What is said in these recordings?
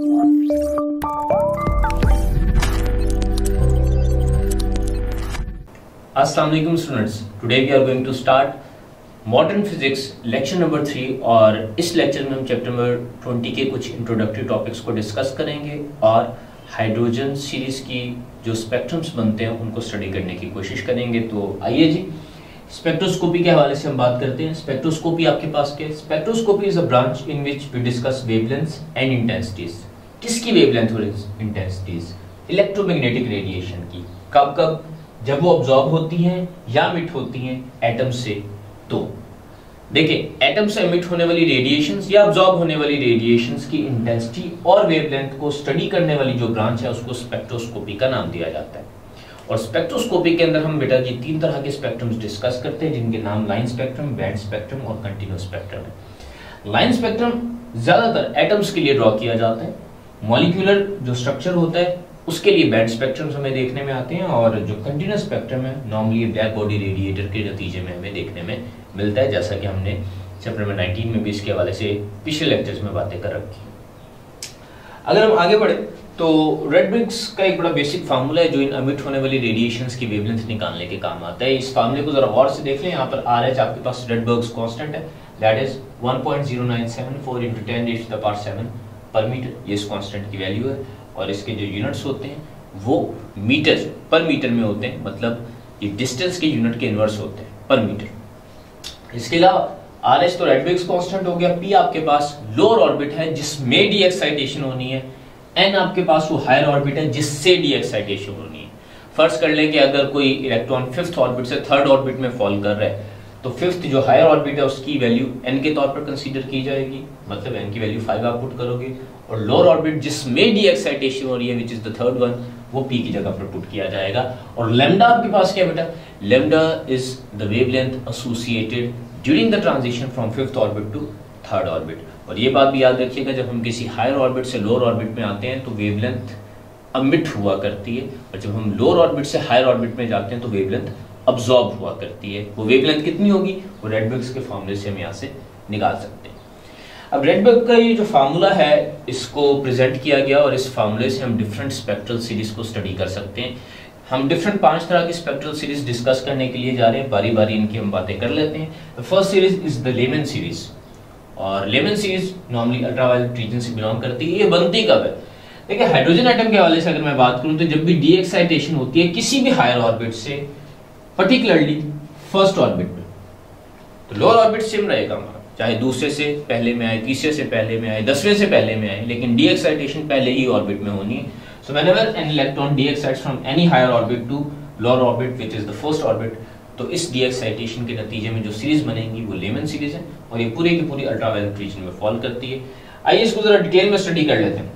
अस्सलाम वालेकुम students, today we are going to start modern physics lecture number 3 और इस लेक्चर में हम चैप्टर नंबर 20 के कुछ इंट्रोडक्टरी टॉपिक्स को डिस्कस करेंगे और हाइड्रोजन सीरीज की जो स्पेक्ट्रम्स बनते हैं उनको स्टडी करने की कोशिश करेंगे। तो आइए जी, स्पेक्ट्रोस्कोपी के हवाले से हम बात करते हैं। स्पेक्ट्रोस्कोपी आपके पास क्या है? Spectroscopy is a branch in which we discuss wavelengths and intensities. किसकी वेवलेंथ और इंटेंसिटीज? इलेक्ट्रोमैग्नेटिक रेडिएशन की। कब कब? जब वो ऑब्जॉर्ब होती हैं या एमिट होती हैं एटम से। तो देखिए, एटम से एमिट होने वाली रेडिएशंस या ऑब्जॉर्ब होने वाली रेडिएशंस की इंटेंसिटी और वेवलेंथ को स्टडी करने वाली जो ब्रांच है उसको स्पेक्ट्रोस्कोपी का नाम दिया जाता है। और स्पेक्ट्रोस्कोपी के अंदर हम बेटा जी 3 तरह के स्पेक्ट्रम्स डिस्कस करते हैं, जिनके नाम लाइन स्पेक्ट्रम, बैंड स्पेक्ट्रम और कंटिन्यूअस स्पेक्ट्रम है। लाइन स्पेक्ट्रम ज्यादातर एटम्स के लिए ड्रॉ किया जाता है। मॉलिक्यूलर जो स्ट्रक्चर होता है उसके लिए बैंड स्पेक्ट्रम्स हमें देखने में आते हैं, और जो कंटिन्यूअस स्पेक्ट्रम है नॉर्मली ब्लैक बॉडी रेडिएटर के नतीजे में हमें देखने में मिलता है, जैसा कि हमने चैप्टर नंबर 19 में भी इसके हवाले से पिछले लेक्चर्स में बातें कर रखी। अगर हम आगे बढ़े तो रेडबर्ग्स का एक बड़ा बेसिक फार्मूला है जो इन एमिट होने वाली रेडिएशंस की वेवलेंथ निकालने के काम आता है। इस फार्मूले को जरा गौर से देख लें। यहाँ पर RH आपके पास रेडबर्ग्स कांस्टेंट है, दैट इज 1.0974 × 10⁻⁷ पर मीटर। ये इस कांस्टेंट की वैल्यू है और इसके जो यूनिट्स होते हैं वो मीटर पर मीटर में होते हैं, मतलब ये डिस्टेंस के यूनिट के इनवर्स होते हैं पर मीटर। इसके अलावा RH तो रेडबर्ग्स कांस्टेंट हो गया, P आपके पास लोअर ऑर्बिट है जिसमें डी एक्साइटेशन होनी है, N आपके पास वो हायर ऑर्बिट है जिससे डी एक्साइटेशन होनी है। फर्ज कर लें कि अगर कोई इलेक्ट्रॉन 5th ऑर्बिट से 3rd ऑर्बिट में फॉल कर रहा है तो 5th जो हायर ऑर्बिट है उसकी वैल्यू n के तौर पर कंसीडर की जाएगी, मतलब n की वैल्यू 5 आप पुट करोगे, और लोअर ऑर्बिट जिसमें डी एक्साइटेशन हो रही है which is the 3rd one, वो p की जगह पर पुट किया जाएगा। और लैम्डा आपके पास क्या बेटा? Lambda is the wavelength associated during the transition from 5th orbit to 3rd orbit. और ये बात भी याद रखिएगा, जब हम किसी हायर ऑर्बिट से लोअर ऑर्बिट में आते हैं तो वेवलेंथ एमिट हुआ करती है, और जब हम लोअर ऑर्बिट से हायर ऑर्बिट में जाते हैं तो वेवलेंथ अब्सॉर्ब हुआ करती है। वो वेवलेंथ कितनी होगी वो रेडबर्ग्स के फार्मूले से हम यहाँ से निकाल सकते हैं। अब रेडबर्ग का ये जो फार्मूला है इसको प्रेजेंट किया गया और इस फार्मूले से हम डिफरेंट स्पेक्ट्रल सीरीज को स्टडी कर सकते हैं। हम डिफरेंट 5 तरह की स्पेक्ट्रल सीरीज डिस्कस करने के लिए जा रहे हैं, बारी बारी इनकी हम बातें कर लेते हैं। First series is the Lyman series, और Lyman series normally ultraviolet region से बिलोंग करती है। ये बनती कब है? देखिए, हाइड्रोजन एटम के हवाले से अगर मैं बात करूं तो जब भी डी एक्साइटेशन होती है किसी भी हायर ऑर्बिट से, पर्टिकुलरली 1st ऑर्बिट में, तो लोअर ऑर्बिट सेम रहेगा हमारा, चाहे दूसरे से पहले में आए, तीसरे से पहले में आए, 10वें से पहले में आए, लेकिन डी एक्साइटेशन पहले ही ऑर्बिट में होनी है। So whenever an electron de-excites from any higher orbit to lower orbit which is the 1st orbit, तो इस डी एक्साइटेशन के नतीजे में जो सीरीज बनेगी वो लेमन सीरीज है, और ये पूरे की पूरी अल्ट्रावायलेट रीजन में फॉल करती है। आइए इसको जरा डिटेल में स्टडी कर लेते हैं।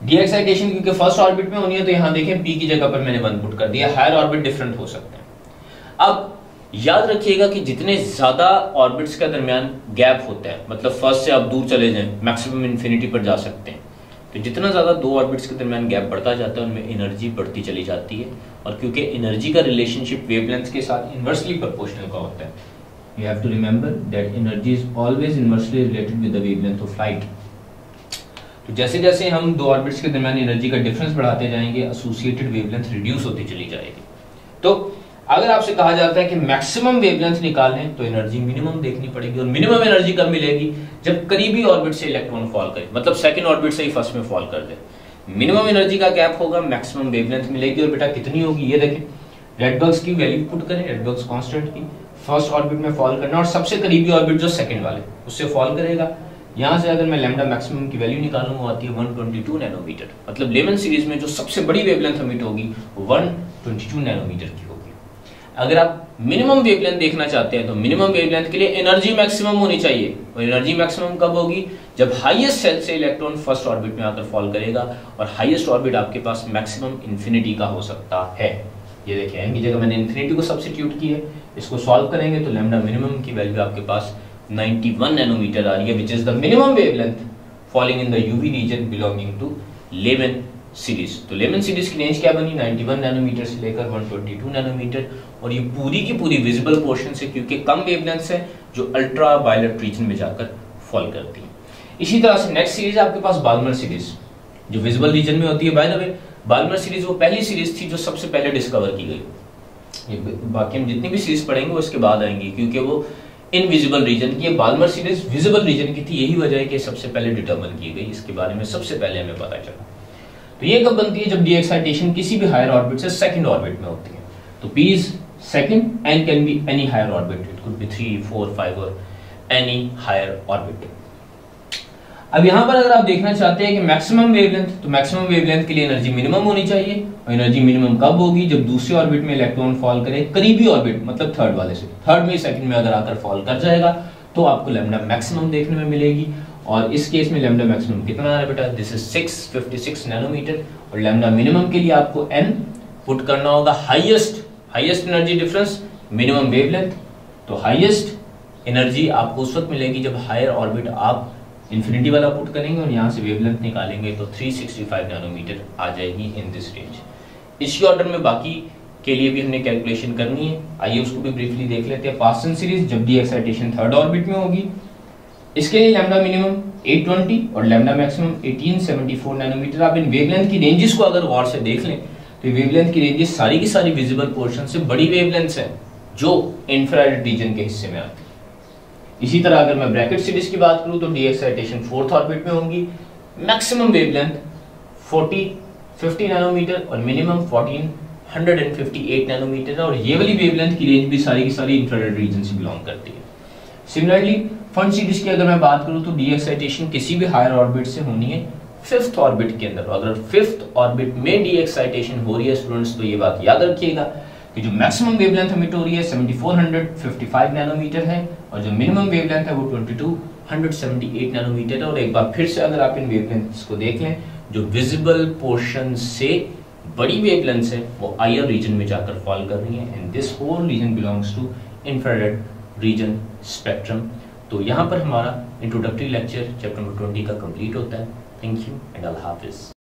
डी एक्साइटेशन क्योंकि 1st ऑर्बिट में होनी है तो यहाँ देखें P की जगह पर मैंने 1 पुट कर दिया। हायर ऑर्बिट डिफरेंट हो सकते हैं। अब याद रखिएगा कि जितने ज्यादा ऑर्बिट्स के दरमियान गैप होता है, मतलब फर्स्ट से आप दूर चले जाएं, मैक्सिमम इन्फिनिटी पर जा सकते हैं, तो जितना ज्यादा दो ऑर्बिट्स के दरमियान गैप बढ़ता जाता है उनमें एनर्जी बढ़ती चली जाती है, और क्योंकि एनर्जी का रिलेशनशिप वेवलेंथ के साथ इनवर्सली प्रोपोर्शनल का होता है, you have to remember that energy is always inversely related with the wavelength of light. तो जैसे जैसे हम दो ऑर्बिट्स के दरमियान एनर्जी का डिफरेंस बढ़ाते जाएंगे, एसोसिएटेड वेवलेंथ रिड्यूस होती चली जाएगी। तो अगर आपसे कहा जाता है कि मैक्सिमम वेवलेंथ निकालें तो एनर्जी मिनिमम देखनी पड़ेगी, और मिनिमम एनर्जी कब मिलेगी? जब करीबी ऑर्बिट से इलेक्ट्रॉन फॉल करे, मतलब 2nd ऑर्बिट से ही 1st में फॉल कर दे। मिनिमम एनर्जी का गैप होगा, मैक्सिमम वेवलेंथ मिलेगी, और बेटा कितनी होगी ये देखें। रेडबर्ग्स की वैल्यू पुट करें, रेडबर्ग्स कांस्टेंट की, 1st ऑर्बिट में फॉल करना, और सबसे करीबी ऑर्बिट जो 2nd वाले उससे फॉल करेगा। यहाँ से अगर मैं लैम्डा मैक्सिमम की वैल्यू निकालूं वो आती है 122 नैनोमीटर, मतलब लेमन सीरीज में जो सबसे बड़ी वेवलेंथ एमिट होगी वो 122 नैनोमीटर की होगी। अगर आप मिनिमम वेवलेंथ देखना चाहते हैं तो मिनिमम वेवलेंथ के लिए एनर्जी मैक्सिमम होनी चाहिए, और एनर्जी मैक्सिमम कब होगी? जब हाईएस्ट सेल से इलेक्ट्रॉन 1st ऑर्बिट में आकर फॉल करेगा, और हाईएस्ट ऑर्बिट आपके पास मैक्सिमम इंफिनिटी का हो सकता है। ये देखिए एन की जगह मैंने इंफिनिटी को सब्स्टिट्यूट की है। इसको सॉल्व करेंगे तो लैम्डा मिनिमम की वैल्यू आपके पास 91 नैनोमीटर आ रही है, which is the minimum wavelength falling in the UV region belonging to Lyman series. तो लेमन सीरीज की रेंज क्या बनी? 91 नैनोमीटर से लेकर 122 नैनोमीटर, और ये पूरी की पूरी विजिबल पोर्शन से, क्योंकि कम वेवलेंथ है जो अल्ट्रा वायलेट रीजन में जाकर फॉल करती है। इसी तरह से नेक्स्ट सीरीज आपके पास बाल्मर सीरीज जो विजिबल रीजन में होती है। By the way Balmer series वो पहली सीरीज थी जो सबसे पहले डिस्कवर की गई। बाकी हम जितनी भी सीरीज पढ़ेंगे वो इसके बाद आएंगी, क्योंकि वो इनविजिबल रीजन की, बाल्मर सीरीज विजिबल रीजन की थी। यही वजह है कि सबसे पहले डिटर्मिन की गई, इसके बारे में सबसे पहले हमें पता चला। तो ये कब बनती है? जब डी एक्साइटेशन किसी भी हायर ऑर्बिट से सेकंड ऑर्बिट में होती है। तो P is second and can be any higher orbit. It could be 3, 4, 5 or any higher orbit. अब यहाँ पर अगर आप देखना चाहते हैं कि मैक्सिमम वेवलेंथ, तो मैक्सिमम वेवलेंथ के लिए एनर्जी मिनिमम होनी चाहिए। और एनर्जी मिनिमम कब होगी? जब दूसरे ऑर्बिट में इलेक्ट्रॉन फॉल करे, करीबी ऑर्बिट मतलब थर्ड वाले से, थर्ड में सेकंड में अगर आकर फॉल कर जाएगा तो आपको लैम्डा मैक्सिमम देखने में मिलेगी। और इस केस में लैम्डा मैक्सिमम कितना है बेटा? This is 656 nanometre. और लैम्डा मिनिमम के लिए आपको n पुट करना होगा highest energy difference, minimum wavelength. तो हाईएस्ट एनर्जी आपको उस वक्त मिलेगी जब हायर ऑर्बिट आप इंफिनिटी वाला पुट करेंगे और यहाँ से वेवलेंथ निकालेंगे तो 365 नैनोमीटर आ जाएगी इन दिस रेंज। इसी ऑर्डर में बाकी के लिए भी हमने कैलकुलेशन करनी है, आइए उसको भी ब्रीफली देख लेते हैं। पास्टन सीरीज जब डी एक्साइटेशन थर्ड ऑर्बिट में होगी, इसके लिए लैम्डा मिनिमम 820 और लैम्डा मैक्सिमम 1874 नैनोमीटर। आप इन वेवलेंथ की रेंजेस को अगर गौर से देख लें तो वेवलेंथ की रेंजेस सारी की सारी विजिबल पोर्शन से बड़ी वेवलेंथ्स हैं जो इंफ्रारेड रीजन के हिस्से में आती है। इसी तरह अगर मैं ब्रैकेट सीरीज की बात करूं तो डी एक्साइटेशन फोर्थ ऑर्बिट में होंगी, मैक्सिमम वेवलेंथ 50 नैनोमीटर और मिनिमम 1458 नैनोमीटर। और ये वाली वेवलेंथ की रेंज भी सारी की सारी इंफ्रारेड रीजन से बिलोंग करती है। सिमिलरली फंड सीरीज की अगर मैं बात करूं तो डी एक्साइटेशन किसी भी हायर ऑर्बिट से होनी है फिफ्थ ऑर्बिट के अंदर। अगर फिफ्थ ऑर्बिट में डी एक्साइटेशन हो रही है स्टूडेंट्स, तो ये बात याद रखिएगा कि जो मैक्सिमम वेवलेंथ एमिट हो रही है 7455 नैनोमीटर है और जो मिनिमम वेवलेंथ है वो 2278 नैनोमीटर है। और एक बार फिर से अगर आप इन वेवलेंथ्स को देख लें, जो विजिबल पोर्शन से बड़ी वेवलेंथ्स है वो हायर रीजन में जाकर फॉल कर रही है and this whole region belongs to infrared region spectrum. तो यहाँ पर हमारा इंट्रोडक्टरी लेक्चर चैप्टर नंबर 20 का कंप्लीट होता है। Thank you and Allah Hafiz.